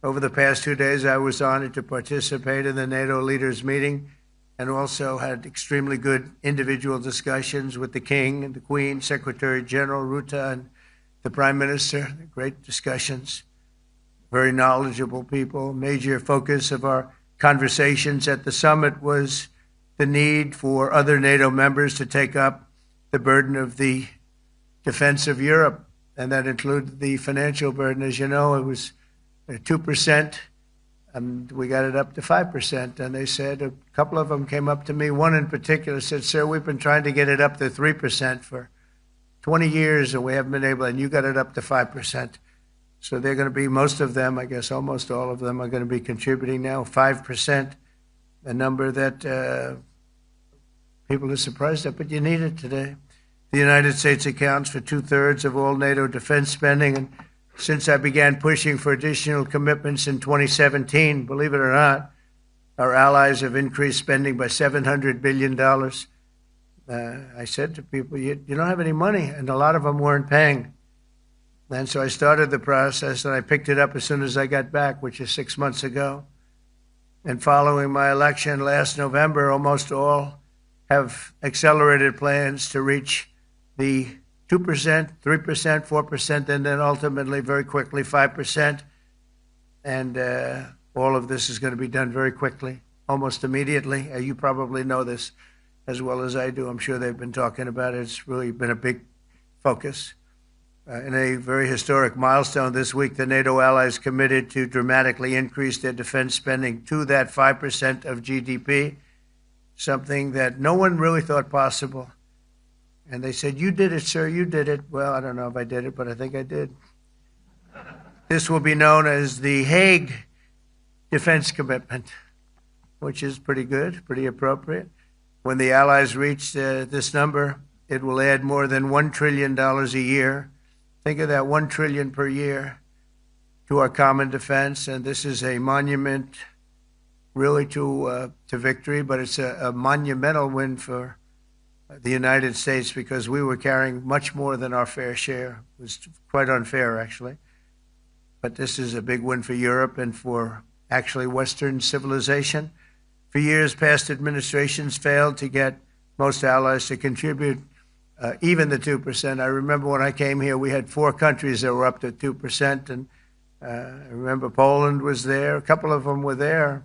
Over the past 2 days, I was honored to participate in the NATO leaders meeting and also had extremely good individual discussions with the King and the Queen, Secretary General Rutte, and the Prime Minister. Great discussions, very knowledgeable people. Major focus of our conversations at the summit was the need for other NATO members to take up the burden of the defense of Europe, and that included the financial burden. As you know, it was 2%, and we got it up to 5%. And they said, a couple of them came up to me, one in particular said, "Sir, we've been trying to get it up to 3% for 20 years, and we haven't been able, and you got it up to 5%. So they're going to be, most of them, I guess almost all of them, are going to be contributing now, 5%, a number that people are surprised at, but you need it today. The United States accounts for 2/3 of all NATO defense spending, and since I began pushing for additional commitments in 2017, believe it or not, our allies have increased spending by $700 billion. I said to people, you don't have any money, and a lot of them weren't paying. And so I started the process, and I picked it up as soon as I got back, which is 6 months ago. And following my election last November, almost all have accelerated plans to reach the 2%, 3%, 4%, and then ultimately, very quickly, 5%. And all of this is going to be done very quickly, almost immediately. You probably know this as well as I do. I'm sure they've been talking about it. It's really been a big focus. In a very historic milestone this week, the NATO allies committed to dramatically increase their defense spending to that 5% of GDP, something that no one really thought possible. And they said, "You did it, sir, you did it." Well, I don't know if I did it, but I think I did. This will be known as the Hague Defense Commitment, which is pretty good, pretty appropriate. When the allies reach this number, it will add more than $1 trillion a year. Think of that, $1 trillion per year to our common defense. And this is a monument really to victory, but it's a monumental win for the United States, because we were carrying much more than our fair share. It was quite unfair, actually. But this is a big win for Europe and for actually Western civilization. For years, past administrations failed to get most allies to contribute even the 2%. I remember when I came here, we had 4 countries that were up to 2%. And I remember Poland was there. A couple of them were there.